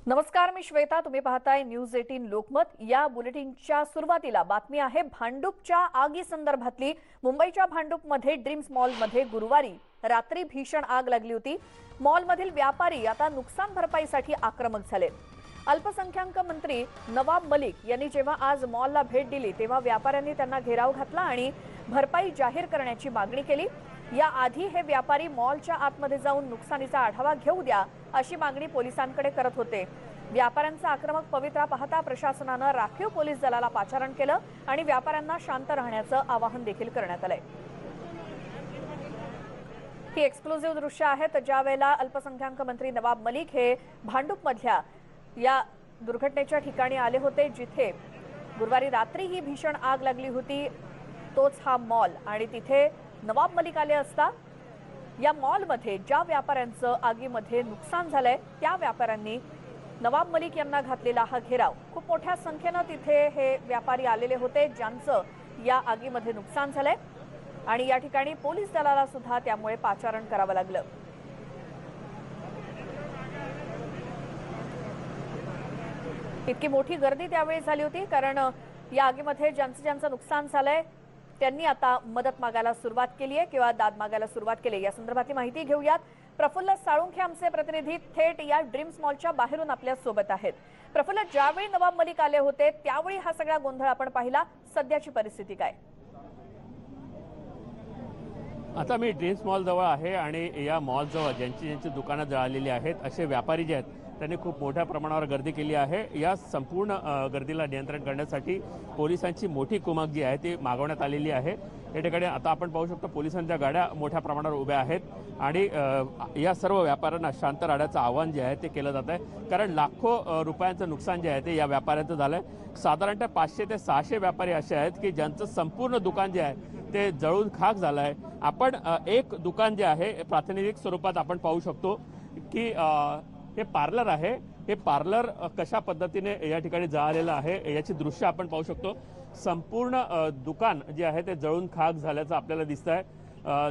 नमस्कार, मी श्वेता. तुम्ही पाहताय न्यूज 18 लोकमत. या बुलेटिनच्या सुरुवातीला बातमी आहे भांडूपच्या आगी संदर्भातली. मुंबईच्या भांडूपमध्ये ड्रीम्स मॉलमध्ये गुरुवारी रात्री भीषण आग लागली होती. मॉलमधील व्यापारी आता नुकसान भरपाईसाठी आक्रमक झाले. अल्पसंख्याक मंत्री नवाब मलिक यांनी जेव्हा आज मॉलला भेट दिली तेव्हा व्यापाऱ्यांनी त्यांना घेराव घातला आणि भरपाई जाहीर करण्याची मागणी केली. याआधी हे व्यापारी मॉलच्या आतमध्ये जाऊन नुकसानीचा आढावा घेऊ द्या अशी मागणी पोलिसांकडे करत होते. व्यापाऱ्यांचा आक्रमक पवित्रा पाहता प्रशासनानं राखीव पोलीस दलाला पाचारण केलं आणि व्यापाऱ्यांना शांत राहण्याचं आवाहन देखील करण्यात आलंय. ही एक्सक्लुझिव्ह दृश्य आहेत ज्यावेळेला अल्पसंख्याक मंत्री नवाब मलिक हे भांडूपमधल्या या दुर्घटनेच्या ठिकाणी आले होते, जिथे गुरुवारी रात्री ही भीषण आग लागली होती. तोच हा मॉल आणि तिथे नवाब मलिक आले असता या मॉलमध्ये ज्या व्यापाऱ्यांचं आगीमध्ये नुकसान झालंय त्या व्यापाऱ्यांनी नवाब मलिक यांना घातलेला हा घेराव. खूप मोठ्या संख्येनं तिथे हे व्यापारी आलेले होते ज्यांचं या आगीमध्ये नुकसान झालंय आणि या ठिकाणी पोलीस दलाला सुद्धा त्यामुळे पाचारण करावं लागलं. इतकी मोठी गर्दी त्यावेळी झाली होती कारण या आगीमध्ये ज्यांचं नुकसान झालंय त्यांनी आता मदत मागायला सुरुवात केली आहे किंवा दाद मागायला सुरुवात केली. या संदर्भातली माहिती घेऊयात. प्रफुल्ल साळुंखे आमचे प्रतिनिधी थेट या ड्रीम्स मॉलच्या बाहेरून आपल्या सोबत आहेत. प्रफुल्ल, ज्यावेळी नवाब मलिक आले होते त्यावेळी हा सगळा गोंधळ आपण पाहिला, सध्याची परिस्थिती काय? आता मी ड्रीम्स मॉल जवळ आहे आणि या मॉल जवळ ज्यांची दुकानं जळालेली आहेत असे व्यापारी जे आहेत त्यांनी खूप मोठ्या प्रमाणावर गर्दी केली आहे. या संपूर्ण गर्दीला नियंत्रण करण्यासाठी पोलिसांची मोठी कुमक जी आहे ती मागवण्यात आलेली आहे. या ठिकाणी आता आपण पाहू शकतो पोलिसांच्या गाड्या मोठ्या प्रमाणावर उभ्या आहेत आणि या सर्व व्यापाऱ्यांना शांत राहण्याचं आवाहन जे आहे ते केलं जात आहे. कारण लाखो रुपयांचं नुकसान जे आहे ते या व्यापाऱ्यांचं झालं आहे. साधारणतः 500 ते 600 व्यापारी असे आहेत की ज्यांचं संपूर्ण दुकान जे आहे ते जळून खाक झालं आहे. आपण एक दुकान जे आहे प्रातिनिधिक स्वरूपात आपण पाहू शकतो की हे पार्लर आहे. हे पार्लर कशा पद्धतीने या ठिकाणी जळालेलं आहे याची दृश्य आपण पाहू शकतो. संपूर्ण दुकान जे आहे ते जळून खाक झाल्याचं आपल्याला दिसत आहे.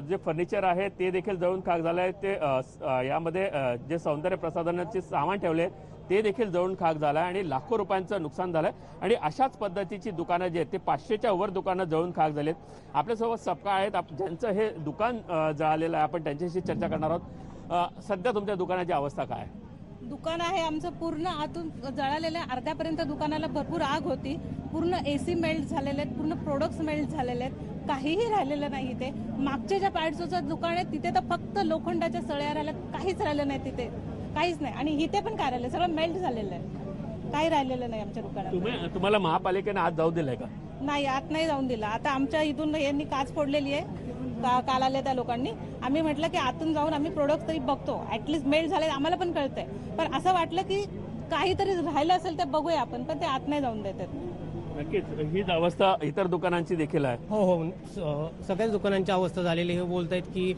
जे फर्निचर आहे ते देखील जळून खाक झालं आहे. ते यामध्ये जे सौंदर्य प्रसाधनाचे सामान ठेवले ते देखील जळून खाक झालं आहे आणि लाखो रुपयांचं नुकसान झालं आहे. आणि अशाच पद्धतीची दुकानं जी आहेत ते 500च्या वर दुकानं जळून खाक झालेत. आपल्यासोबत सपकाळ आहेत ज्यांचं हे दुकान जळालेलं आहे. आपण त्यांच्याशी चर्चा करणार आहोत. सध्या तुमच्या दुकानाची अवस्था काय आहे? दुकान आहे आमचं पूर्ण आतून जळालेलं आहे. अर्ध्यापर्यंत दुकानाला भरपूर आग होती. पूर्ण AC मेल्ट झालेले आहेत, पूर्ण प्रोडक्ट्स मेल्ट झालेले आहेत, काहीही राहिलेलं नाही. इथे मागचे ज्या पार्ट्सचं दुकान आहे तिथे तर फक्त लोखंडाच्या सळ्या राहिल्या, काहीच राहिलं नाही तिथे, काहीच नाही. आणि इथे पण काय राहिलं, सगळं मेल्ट झालेलं आहे, काही राहिलेलं नाही आमच्या दुकानात. तुम्हाला महापालिकेने आज जाऊ दिलंय का? नाही, आत नाही जाऊन दिला. आता आमच्या इथून यांनी काच फोडलेली आहे. काल आले त्या लोकांनी. आम्ही म्हटलं की आतून जाऊन आम्ही प्रोडक्ट तरी बघतो, ऍटलीस्ट मेल्ट झाले आम्हाला पण कळतंय. पण असं वाटलं की काहीतरी राहिलं असेल तर बघूया आपण, पण ते आत नाही जाऊन देतात. नक्कीच हीच अवस्था इतर दुकानांची देखील आहे. हो, सगळ्याच दुकानांची अवस्था झालेली. हे बोलत आहेत की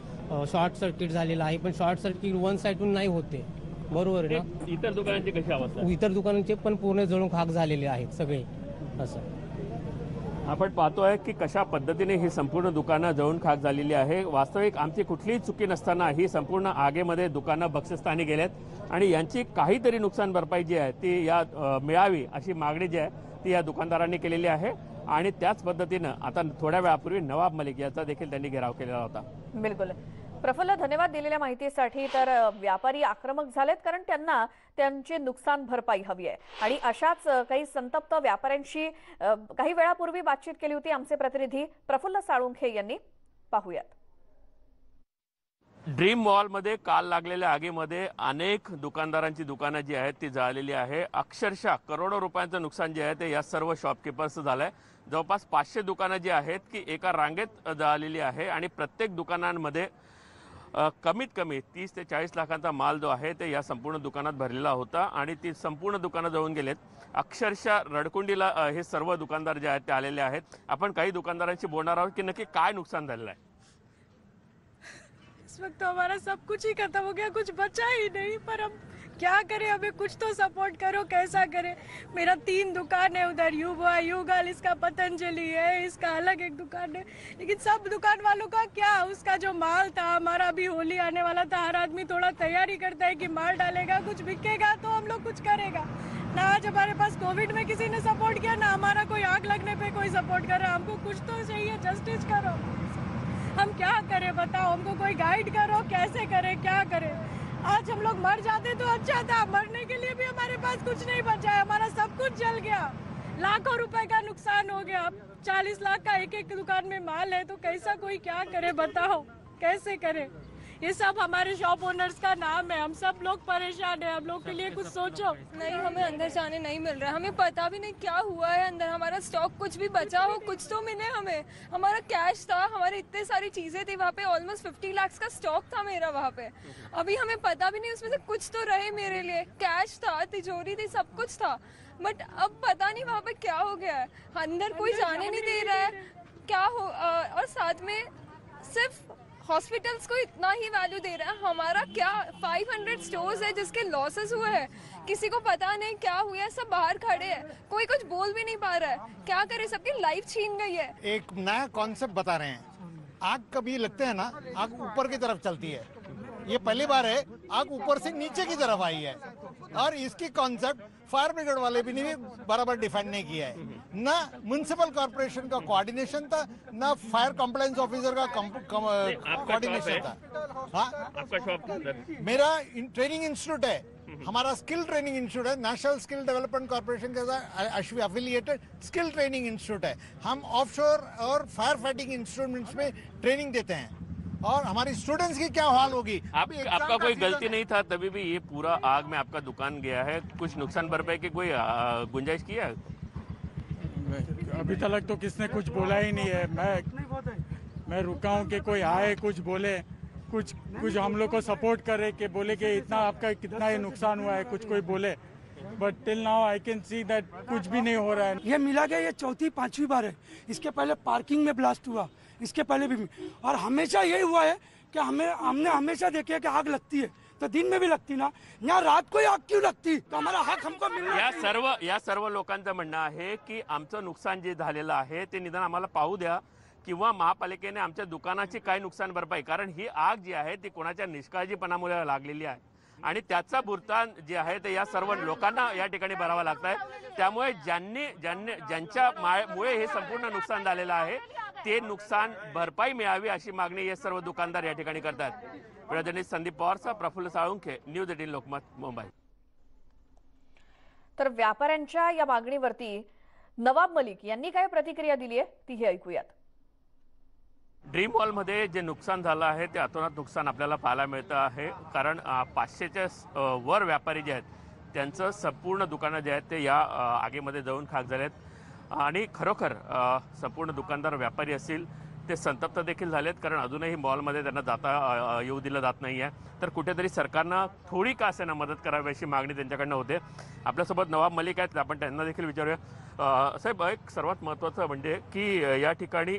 शॉर्ट सर्किट झालेलं आहे, पण शॉर्ट सर्किट वन साईडून नाही होते. बरोबर आहे ना? इतर दुकानांची कशी अवस्था? इतर दुकानांचे पण पूर्ण जळून खाक झालेले आहेत सगळे. असं आपण पाहतोय की कशा पद्धतीने ही संपूर्ण दुकानं जळून खाक झालेली आहे. वास्तविक आमची कुठलीही चुकी नसताना ही संपूर्ण आगीमध्ये दुकानं भक्षस्थानी गेलेत आणि यांची काहीतरी नुकसान भरपाई जी आहे ती या मिळावी अशी मागणी जी आहे ती या दुकानदारांनी केलेली आहे. आणि त्याच पद्धतीनं आता थोड्या वेळापूर्वी नवाब मलिक याचा देखील त्यांनी घेराव केलेला होता. बिलकुल प्रफुल्ल, धन्यवाद दिलेल्या माहितीसाठी. तर व्यापारी आक्रमक झालेत कारण त्यांना त्यांची नुकसान भरपाई हवी आहे आणि अशाच काही संतप्त व्यापाऱ्यांशी काही वेळापूर्वी बातचीत केली होती आमचे प्रतिनिधी प्रफुल्ल साळुंखे यांनी. पाहूयात. ड्रीम मॉलमध्ये काल लागलेल्या आगीमध्ये अनेक दुकानदारांची दुकानं जी आहेत ती जळालेली आहे. अक्षरशः करोडो रुपयांचं नुकसान जे आहे ते या सर्व शॉपकीपर्सचं झालंय. जवळपास 500 दुकानं जी आहेत की एका रांगेत जळालेली आहे आणि प्रत्येक दुकानांमध्ये कमीत कमी 30 ते 40 लाखांचा माल जो आहे ते या संपूर्ण दुकानात भरलेला होता आणि ती संपूर्ण दुकानं जळून गेलेत. अक्षरशः रडकुंडीला हे सर्व दुकानदार जे आहेत ते आलेले आहेत. आपण काही दुकानदारांशी बोलणार आहोत की नक्की काय नुकसान झालेलं आहे. इस वक्त तो हमारा सब कुछ ही खत्म हो गया, कुछ बचा ही नहीं। पर हम क्या करें, हमें कुछ तो सपोर्ट करो, कैसा करें। मेरा 3 दुकान है उधर, युवा युगल, इसका पतंजलि है, इसका अलग एक दुकान है। लेकिन सब दुकान वालों का क्या, उसका जो माल था, हमारा अभी होली आने वाला था, हर आदमी थोड़ा तैयारी करता है कि माल डालेगा, कुछ बिकेगा तो हम लोग कुछ करेंगे। ना आज हमारे पास कोविड में किसी ने सपोर्ट किया, ना हमारा कोई आग लगने पे कोई सपोर्ट कर रहा। हमको कुछ तो चाहिए, जस्टिस करो। हम क्या करें बताओ, हमको कोई गाइड करो, कैसे करें, क्या करें। आज हम लोग मर जाते तो अच्छा था, मरने के लिए भी हमारे पास कुछ नहीं बचा है। हमारा सब कुछ जल गया, लाखों रुपए का नुकसान हो गया। 40 लाख का एक दुकान में माल है, तो कैसा कोई क्या करे बताओ, कैसे करे। ये सब हमारे शॉप ओनर्स का नाम है, हम सब लोग परेशान है। हम लोग के लिए कुछ सोचो। नहीं, हमें अंदर जाने नहीं मिल रहा है। हमें पता भी नहीं क्या हुआ है अंदर। हमारा स्टॉक कुछ भी बचा हो, कुछ तो मिले हमें। हमारा कैश था, हमारी इतने सारी चीजें थी वहाँ पे। ऑलमोस्ट 50 लाख का स्टॉक था मेरा वहाँ पे। अभी हमें पता भी नहीं उसमें से कुछ तो रहे मेरे लिए। कैश था, तिजोरी थी, सब कुछ था, बट अब पता नहीं वहाँ पे क्या हो गया है। अंदर कोई जाने नहीं दे रहा है, क्या हो। और साथ में सिर्फ हॉस्पिटल्स को इतना ही वैल्यू दे रहा है। हमारा क्या 500 स्टोर्स है जिसके लॉसेस हुए हैं, किसी को पता नहीं क्या हुआ है। सब बाहर खड़े हैं, कोई कुछ बोल भी नहीं पा रहा है। क्या करे, सबकी लाइफ छीन गई है। एक नया कॉन्सेप्ट बता रहे हैं। आग कभी लगते हैं ना, आग ऊपर की तरफ चलती है। ये पहली बार है आग ऊपर से नीचे की तरफ आई है, और इसकी कॉन्सेप्ट फायर ब्रिगेड वाले भी नहीं बराबर डिफाइन नहीं किया है। ना म्युनिसिपल कॉर्पोरेशन का कोऑर्डिनेशन था, ना फायर कंप्लायंस ऑफिसर का कोऑर्डिनेशन था। हाँ, आपका शॉप मेरा ट्रेनिंग इंस्टीट्यूट है, हमारा स्किल ट्रेनिंग इंस्टीट्यूट है, नेशनल स्किल डेवलपमेंट कॉर्पोरेशन के साथ अफिलिएटेड स्किल ट्रेनिंग इंस्टीट्यूट है। हम ऑफशोर और फायर फाइटिंग इंस्ट्रूमेंट्स में ट्रेनिंग देते हैं, और हमारी स्टूडेंट्स की क्या हाल होगी। आपका कोई गलती नहीं था, तभी भी ये पूरा आग में आपका दुकान गया है। कुछ नुकसान भरपाई की कोई गुंजाइश की है? अभी तक तो किसने कुछ बोला ही नहीं है। मैं रुका हूँ कि कोई आए, कुछ बोले, कुछ हम लोग को सपोर्ट करे, कि बोले कि इतना आपका कितना ये नुकसान हुआ है, कुछ कोई बोले। But till now I can see that कुछ भी नहीं हो रहा है। ये मिला गया, ये चौथी पांचवी बार है। इसके पहले पार्किंग में ब्लास्ट हुआ, इसके पहले भी, और हमेशा यही हुआ है कि हमने हमेशा देखा कि आग लगती है तो दिन में भी लगती ना, यहाँ रात को आग क्यों लगती? तो हमारा हक हमको मिलना चाहिए। या सर्व लोकांचं म्हणणं आहे की आमचं नुकसान जे झालेलं आहे ते निदान आम्हाला पाहू द्या, किंवा महापालिकेने आमच्या दुकानाची काय नुकसान भरपाई, कारण ही आग जी आहे ती कोणाच्या निष्काळजीपणामुळे लागलेली आहे, आणि त्याचा भुगतान जे आहे ते या सर्व लोकांना या ठिकाणी भरावा लागत आहे। त्यामुळे ज्यांच्यामुळे हे संपूर्ण नुकसान झालेलं आहे ते नुकसान भरपाई मिळावी अशी मागणी हे सर्व दुकानदार या ठिकाणी करतात। प्रतिनिधी संदीप पवारसह प्रफुल्ल साळुंखे, न्यूज 18 लोकमत, मुंबई। तर व्यापाऱ्यांच्या या मागणीवरती नवाब मलिक यांनी काय प्रतिक्रिया दिली आहे तीही ऐकूयात। ड्रीम मॉलमध्ये जे नुकसान झालं आहे ते अतोनात नुकसान आपल्याला पाहायला मिळतं आहे, कारण 500च्या वर व्यापारी जे आहेत त्यांचं संपूर्ण दुकानं जे आहेत ते या आगीमध्ये जळून खाक झालेत, आणि खरोखर संपूर्ण दुकानदार व्यापारी असतील ते संतप्त देखील झालेत, कारण अजूनही मॉलमध्ये त्यांना जाता येऊ दिलं जात नाही आहे। तर कुठेतरी सरकारनं थोडी का असेना मदत करावी अशी मागणी त्यांच्याकडनं होते। आपल्यासोबत नवाब मलिक आहेत, आपण त्यांना देखील विचारूया। साहेब, एक सर्वात महत्त्वाचं म्हणजे की या ठिकाणी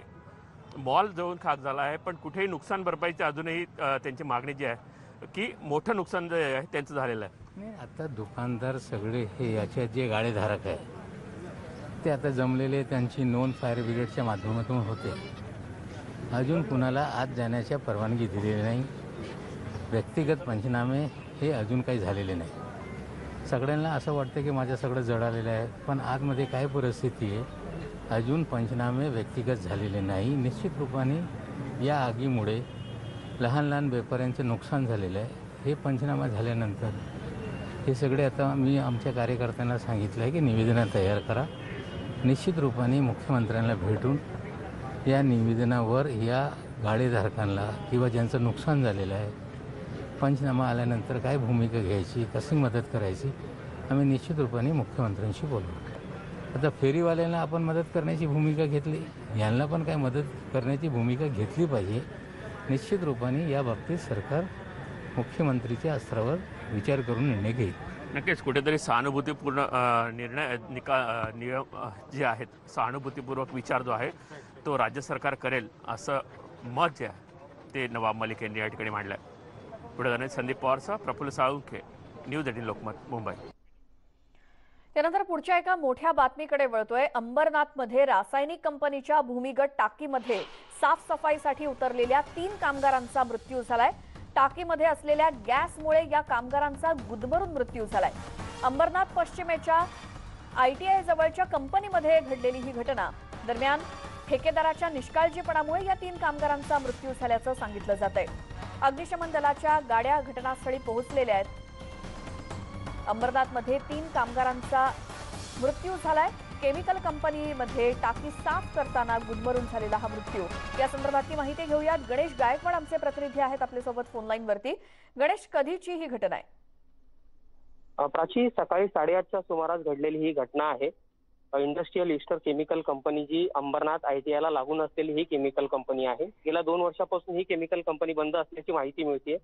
मॉल जळून खाक झाला आहे, पण कुठेही नुकसान भरपाईची अजूनही त्यांची मागणी जी आहे की मोठं नुकसान जे आहे त्यांचं झालेलं आहे। आता दुकानदार सगळे हे याचे जे गाळेधारक आहे ते आता जमलेले, त्यांची नोंद फायर ब्रिगेडच्या माध्यमातून होते। अजून कुणाला आत जाण्याच्या परवानगी दिलेली नाही, व्यक्तिगत पंचनामे हे अजून काही झालेले नाही। सगळ्यांना असं वाटतं की माझं सगळं जळालेलं आहे, पण आतमध्ये काय परिस्थिती आहे अजून पंचनामे व्यक्तिगत झालेले नाही। निश्चित रूपाने या आगीमुळे लहान लहान व्यापाऱ्यांचं नुकसान झालेलं आहे। हे पंचनामा झाल्यानंतर हे सगळे आता मी आमच्या कार्यकर्त्यांना सांगितलं आहे की निवेदनं तयार करा, निश्चित रूपाने मुख्यमंत्र्यांना भेटून या निवेदनावर या गाळेधारकांना किंवा ज्यांचं नुकसान झालेलं आहे पंचनामा आल्यानंतर काय भूमिका घ्यायची, कशी मदत करायची, आम्ही निश्चित रूपाने मुख्यमंत्र्यांशी बोलू। आता फेरीवाल्यांना आपण मदत करण्याची भूमिका घेतली, यांना पण काय मदत करण्याची भूमिका घेतली पाहिजे। निश्चित रूपाने या बाबतीत सरकार मुख्यमंत्रीच्या स्तरावर विचार करून निर्णय घेईल। नक्कीच कुठेतरी सहानुभूतीपूर्ण नियम जे आहेत, सहानुभूतीपूर्वक विचार जो आहे तो राज्य सरकार करेल असं मत जे आहे ते नवाब मलिक यांनी या ठिकाणी मांडलं आहे। पुढे जाणे संदीप पवारसह प्रफुल्ल साळुंखे, न्यूज 18 लोकमत, मुंबई। त्यानंतर पुढच्या एका मोठ्या बातमीकडे वळतोय। अंबरनाथमध्ये रासायनिक कंपनीच्या भूमिगत टाकीमध्ये साफसफाईसाठी उतरलेल्या 3 कामगारांचा मृत्यू झालाय। टाकीमध्ये असलेल्या गॅसमुळे या कामगारांचा गुदमरून मृत्यू झालाय। अंबरनाथ पश्चिमेच्या ITI जवळच्या कंपनीमध्ये घडलेली ही घटना. दरम्यान ठेकेदाराच्या निष्काळजीपणामुळे या 3 कामगारांचा मृत्यू झाल्याचं सांगितलं जातंय. अग्निशमन दलाच्या गाड्या घटनास्थळी पोहोचलेल्या आहेत. अंबरनाथमध्ये 3 कामगारांचा मृत्यू झालाय. केमिकल कंपनीमध्ये टाकी साफ करताना गुदमरून झालेला हा मृत्यू. या संदर्भातली माहिती घेऊयात. गणेश गायकवाड आमचे प्रतिनिधी आहेत आपल्यासोबत फोन लाईन वरती. गणेश, कधीची ही घटना आहे? प्राची, सकाळी 8:30च्या सुमारास घडलेली ही घटना आहे. इंडस्ट्रियल ईस्टर केमिकल कंपनी, जी अंबरनाथ ITI ला लागून असलेली ही केमिकल कंपनी आहे. गेल्या 2 वर्षापासून ही केमिकल कंपनी बंद असल्याची माहिती मिळते.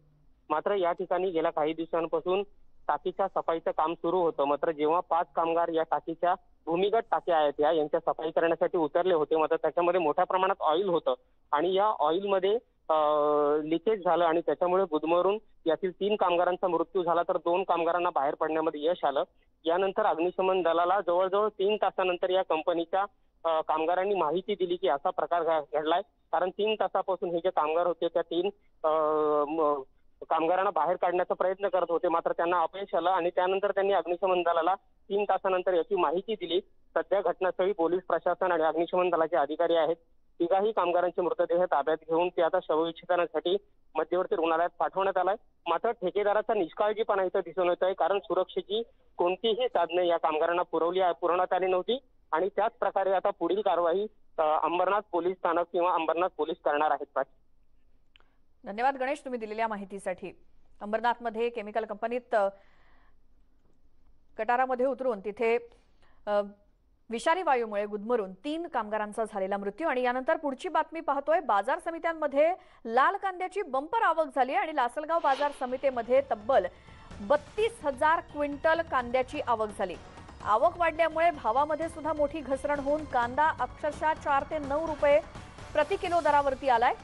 मात्र या ठिकाणी गेल्या काही दिवसांपासून टाकीच्या सफाईचं काम सुरू होतं. मात्र जेव्हा 5 कामगार या टाकीच्या भूमिगत टाक्या आहेत यांच्या सफाई करण्यासाठी उतरले होते, मात्र त्याच्यामध्ये मोठ्या प्रमाणात ऑइल होतं आणि या ऑइलमध्ये लिकेज झालं आणि त्याच्यामुळे गुदमरून यातील 3 कामगारांचा मृत्यू झाला, तर 2 कामगारांना बाहेर पडण्यामध्ये यश आलं. यानंतर अग्निशमन दलाला जवळजवळ 3 तासानंतर या कंपनीच्या कामगारांनी माहिती दिली की असा प्रकार घडलाय. कारण 3 तासापासून हे जे कामगार होते त्या 3 कामगारांना बाहेर काढण्याचा प्रयत्न करत होते, मात्र त्यांना अपयश आलं आणि त्यानंतर त्यांनी अग्निशमन दलाला 3 तासानंतर याची माहिती दिली. सध्या घटनास्थळी पोलीस प्रशासन आणि अग्निशमन दलाचे अधिकारी आहेत. 3 कामगारांचे मृतदेह ताब्यात घेऊन ते आता शवविच्छेदनासाठी मध्यवर्ती रुग्णालयात पाठवण्यात आलाय. मात्र ठेकेदाराचा निष्काळजीपणा इथं दिसून येत आहे, कारण सुरक्षेची कोणतीही साधने या कामगारांना पुरवण्यात आली नव्हती आणि त्याच प्रकारे आता पुढील कारवाई अंबरनाथ पोलीस स्थानक किंवा अंबरनाथ पोलीस करणार आहेत. धन्यवाद गणेश, तुम्ही दिलेल्या माहितीसाठी. अंबरनाथमध्ये केमिकल कंपनीत गटारामध्ये उतरून तिथे विषारी वायूमुळे गुदमरून 3 कामगारांचा झालेला मृत्यू. आणि यानंतर पुढची बातमी पाहतोय. बाजार समित्यांमध्ये लाल कांद्याची बंपर आवक झाली आणि लासलगाव बाजार समितीमध्ये तब्बल 32,000 क्विंटल कांद्याची आवक झाली. आवक वाढल्यामुळे भावामध्ये सुद्धा मोठी घसरण होऊन कांदा अक्षरशः 4 ते 9 रुपये प्रति किलो दरावरती आलाय.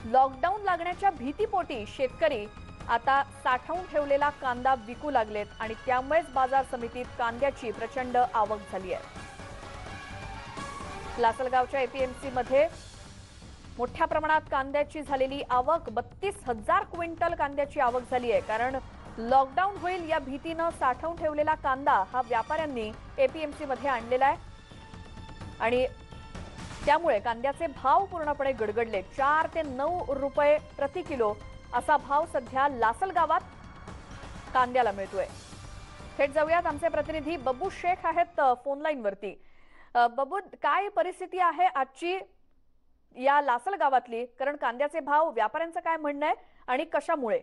लॉकडाऊन लागण्याच्या भीतीपोटी शेतकरी आता साठवून ठेवलेला कांदा विकू लागलेत आणि त्यामुळेच बाजार समितीत कांद्याची प्रचंड आवक झाली आहे. लासलगावच्या APMC मध्ये मोठ्या प्रमाणात कांद्याची झालेली आवक, 32,000 क्विंटल कांद्याची आवक झाली आहे. कारण लॉकडाऊन होईल या भीतीनं साठवून ठेवलेला कांदा हा व्यापाऱ्यांनी APMC मध्ये आणलेला आहे आणि त्यामुळे कांद्याचे भाव पूर्णपणे गडगडले. 4 ते 9 रुपये प्रति किलो असा भाव सध्या लासलगावात कांद्याला मिळतोय. थेट जाऊयात, आमचे प्रतिनिधी बब्बू शेख आहेत फोन लाईन वरती. बब्बू, काय परिस्थिती आहे आजची या लासलगावातली? कारण कांद्याचे भाव, व्यापाऱ्यांचं काय म्हणणं आहे आणि कशामुळे?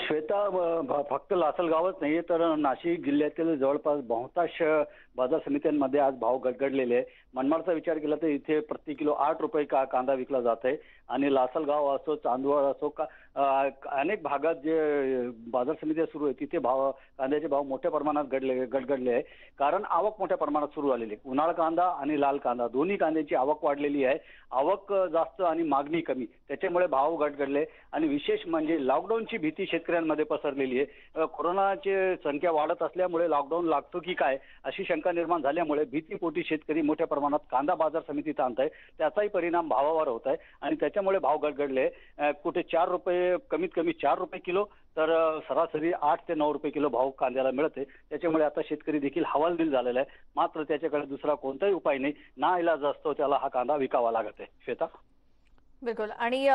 श्वेता, फक्त लासलगावच नाही तर नाशिक जिल्ह्यातील जवळपास बहुतांश बाजार समित्यांमध्ये आज भाव गडगडलेले आहे. मनमाडचा विचार केला तर इथे प्रति किलो 8 रुपये कांदा विकला जात आहे आणि लासलगाव असो, चांदवड असो, अनेक भागात जे बाजार समित्या सुरू आहे तिथे कांद्याचे भाव मोठ्या प्रमाणात गडगडले आहे. कारण आवक मोठ्या प्रमाणात सुरू झालेली आहे. उन्हाळा कांदा आणि लाल कांदा दोन्ही कांद्याची आवक वाढलेली आहे. आवक जास्त आणि मागणी कमी, त्याच्यामुळे भाव गडगडले. आणि विशेष म्हणजे लॉकडाऊनची भीती शेतकऱ्यांमध्ये पसरलेली आहे. कोरोनाची संख्या वाढत असल्यामुळे लॉकडाऊन लागतो की काय अशी शंका निर्माण झाल्यामुळे भीतीपोटी शेतकरी मोठ्या प्रमाणात कांदा बाजार समितीत आणत आहे. त्याचाही परिणाम भावावर होत आहे आणि त्याच्यामुळे भाव गडगडले. कुठे 4 रुपये, कमीत कमी 4 रुपये किलो, तर सरासरी 8 ते 9 रुपये किलो भाव कांद्याला मिळते. त्याच्यामुळे आता शेतकरी देखील हवालदिल झालेला आहे. मात्र त्याच्याकडे दुसरा कोणताही उपाय नाही, नाईलाज असतो त्याला हा कांदा विकावा लागत आहे. श्वेता, बिलकुल. आणि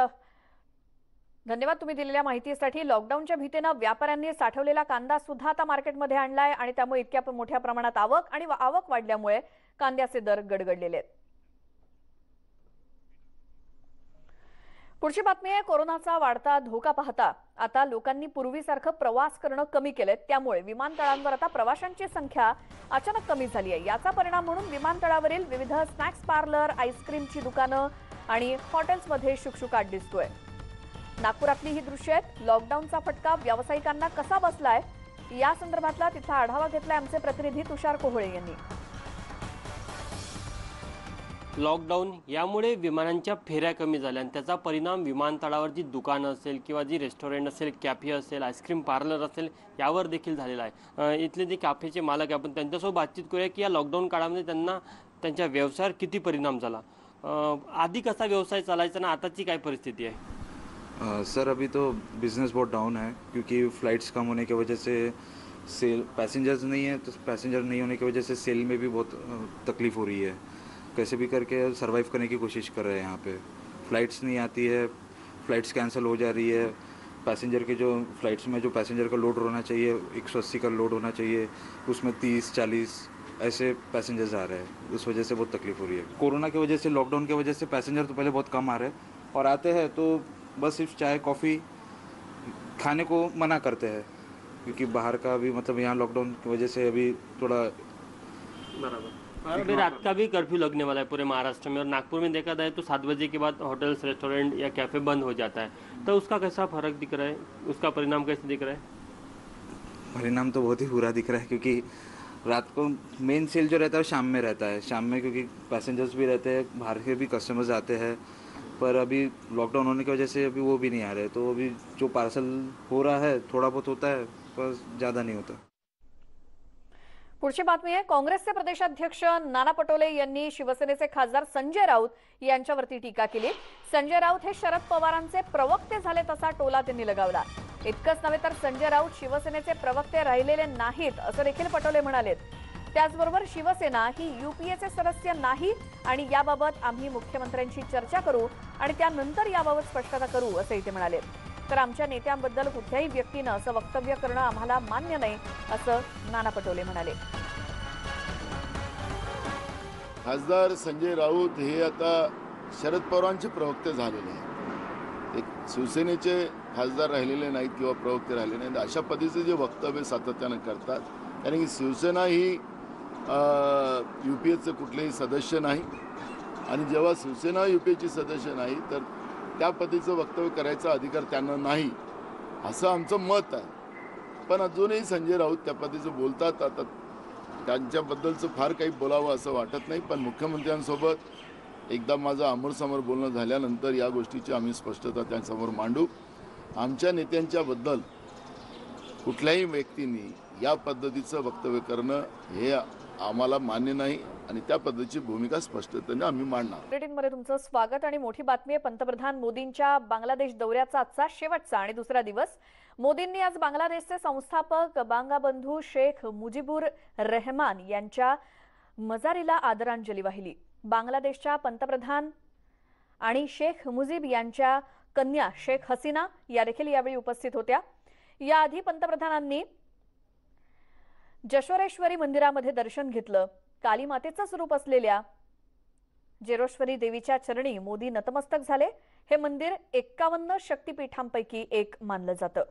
धन्यवाद तुम्ही दिलेल्या माहितीसाठी. लॉकडाऊनच्या भीतीनं व्यापाऱ्यांनी साठवलेला कांदा सुद्धा आता मार्केटमध्ये आणलाय आणि त्यामुळे इतक्या मोठ्या प्रमाणात आवक वाढल्यामुळे कांद्याचे दर गडगडलेले आहेत. पुढची बातमी आहे. कोरोनाचा वाढता धोका पाहता आता लोकांनी पूर्वीसारखं प्रवास करणं कमी केलंय. त्यामुळे विमानतळांवर आता प्रवाशांची संख्या अचानक कमी झाली आहे. याचा परिणाम म्हणून विमानतळावरील विविध स्नॅक्स पार्लर, आईस्क्रीमची दुकानं आणि हॉटेल्समध्ये शुकशुकाट दिसतोय. नागपुरातली ही दृश्य आहेत. लॉकडाऊनचा फटका व्यावसायिकांना कसा बसलाय या संदर्भातला तिथला आढावा घेतलाय आमचे प्रतिनिधी तुषार कोहळे यांनी. लॉकडाऊन यामुळे विमानांच्या फेऱ्या कमी झाल्या आणि त्याचा परिणाम विमानतळावर जी दुकानं असेल किंवा जी रेस्टॉरंट असेल, कॅफे असेल, आईस्क्रीम पार्लर असेल यावर देखील झालेला आहे. इथले जे कॅफेचे मालक आहे आपण त्यांच्यासोबत बातचीत करूया की या लॉकडाऊन काळामध्ये त्यांना त्यांच्या व्यवसायावर किती परिणाम झाला, आधी कसा व्यवसाय चालायचा ना आताची काय परिस्थिती आहे. सर अभी तो बिज़नेस बहुत डाउन है क्योंकि फ़्लाइट्स कम होने की वजह से सेल पैसेंजर्स नहीं है, तो पैसेंजर नहीं होने की वजह से सेल में भी बहुत तकलीफ़ हो रही है। कैसे भी करके सरवाइव करने की कोशिश कर रहे हैं यहाँ पे। फ़्लाइट्स नहीं आती है, फ़्लाइट्स कैंसिल हो जा रही है। पैसेंजर के जो फ़्लाइट्स में जो पैसेंजर का लोड होना चाहिए 180 का लोड होना चाहिए, उसमें 30-40 ऐसे पैसेंजर्स आ रहे हैं। उस वजह से बहुत तकलीफ़ हो रही है। कोरोना की वजह से, लॉकडाउन की वजह से पैसेंजर तो पहले बहुत कम आ रहे हैं और आते हैं तो बस सिर्फ चाय कॉफ़ी खाने को मना करते हैं, क्योंकि बाहर का अभी मतलब यहाँ लॉकडाउन की वजह से अभी थोड़ा बराबर। और अभी रात का भी कर्फ्यू लगने वाला है पूरे महाराष्ट्र में, और नागपुर में देखा जाए तो 7 बजे के बाद होटल्स, रेस्टोरेंट या कैफ़े बंद हो जाता है। तो उसका कैसा फर्क दिख रहा है, उसका परिणाम कैसे दिख रहा है? परिणाम तो बहुत ही बुरा दिख रहा है, क्योंकि रात को मेन सेल जो रहता है शाम में रहता है। शाम में क्योंकि पैसेंजर्स भी रहते हैं, बाहर के भी कस्टमर्स आते हैं, पर अभी लॉकडाउन होने की वजह से अभी वो भी नहीं आ रहे। तो अभी जो पार्सल हो रहा है थोड़ा बहुत होता है, पर ज़्यादा नहीं होता। पुढची बातमी आहे, काँग्रेसचे प्रदेशाध्यक्ष नाना पटोले यांनी शिवसेनेचे खासदार संजय राऊत यांच्यावरती टीका केली। संजय राऊत हे शरद पवारांचे प्रवक्ते झाले तसा टोला त्यांनी लगावला। इतकंच नव्हे तर संजय राऊत शिवसेनेचे प्रवक्ते राहिलेले नाहीत असं देखील पटोले म्हणाले। त्याचबरोबर शिवसेना ही यूपीएचे सदस्य नाही आणि याबाबत आम्ही मुख्यमंत्र्यांशी चर्चा करू आणि त्यानंतर याबाबत स्पष्टता करू असंही ते म्हणाले। तर आमच्या नेत्यांबद्दल कुठल्याही व्यक्तीनं असं वक्तव्य करणं आम्हाला मान्य नाही असं नाना पटोले म्हणाले। खासदार संजय राऊत हे आता शरद पवारांचे प्रवक्ते झालेले आहेत। एक शिवसेनेचे खासदार राहिलेले नाहीत किंवा प्रवक्ते राहिले नाहीत, अशा पद्धतीचे जे वक्तव्य सातत्यानं करतात, कारण की शिवसेना ही यूपीएचं कुठलेही सदस्य नाही आणि जेव्हा शिवसेना यूपीएची सदस्य नाही तर त्या पद्धतीचं वक्तव्य करायचा अधिकार त्यांना नाही असं आमचं मत आहे। पण अजूनही संजय राऊत त्या पद्धतीचं बोलतात। आता त्यांच्याबद्दलचं फार काही बोलावं असं वाटत नाही, पण मुख्यमंत्र्यांसोबत एकदा माझं आमोरसमोर बोलणं झाल्यानंतर या गोष्टीची आम्ही स्पष्टता त्यांच्यासमोर मांडू। आमच्या नेत्यांच्याबद्दल कुठल्याही व्यक्तींनी या पद्धतीचं वक्तव्य करणं हे आम्हाला मान्य नाही आणि त्या पद्धतीची भूमिका स्पष्टतेने आम्ही मांडणार। बुलेटिनमध्ये तुमचं स्वागत आणि मोठी बातमी आहे, पंतप्रधान मोदींच्या बांगलादेश दौऱ्याचा आजचा शेवटचा आणि दुसरा दिवस। मोदींनी आज बांगलादेशचे संस्थापक बंगबंधू शेख मुजीबुर रहमान यांच्या मजारीला आदरांजली वाहिली। बांगलादेशच्या पंतप्रधान आणि शेख मुजीब यांच्या कन्या शेख हसीना या देखील यावेळी उपस्थित होत्या। याआधी पंतप्रधानांनी जशोरेश्वरी मंदिरामध्ये दर्शन घेतलं। काली मातेचं स्वरूप असलेल्या जेरोश्वरी देवीच्या चरणी मोदी नतमस्तक झाले। हे मंदिर 51 शक्तिपीठांपैकी एक मानलं जातं।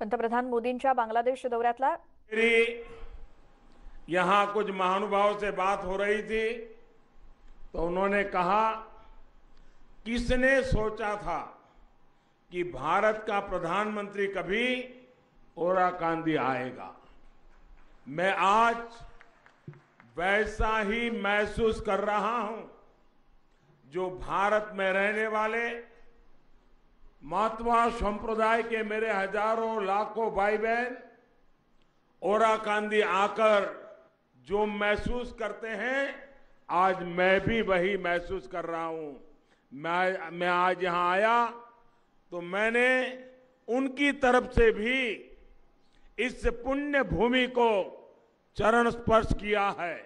पंतप्रधान मोदींच्या बांग्लादेश दौऱ्यातला यहाँ कुछ महानुभावों से बात हो रही थी तो उन्होंने कहा, किसने सोचा था कि भारत का प्रधानमंत्री कभी ओराकांदी आएगा। मैं आज वैसा ही महसूस कर रहा हूं जो भारत में रहने वाले महात्मा संप्रदाय के मेरे हजारों लाखों भाई बहन ओराकांदी आकर जो महसूस करते हैं, आज मैं भी वही महसूस कर रहा हूं। मैं आज यहां आया तो मैंने उनकी तरफ से भी इस पुण्य भूमि को चरण स्पर्श किया है।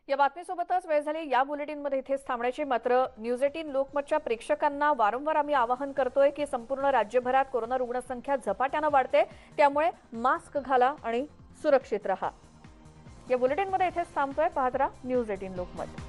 या बातमीसोबतच वेळ झाली या बुलेटिनमध्ये इथेच थांबण्याची। मात्र न्यूज 18 लोकमतच्या प्रेक्षकांना वारंवार आम्ही आवाहन करतोय की संपूर्ण राज्यभरात कोरोना रुग्णसंख्या झपाट्याने वाढते, त्यामुळे मास्क घाला आणि सुरक्षित राहा। या बुलेटिनमध्ये इथेच थांबतोय। पाहत राहा न्यूज 18 लोकमत।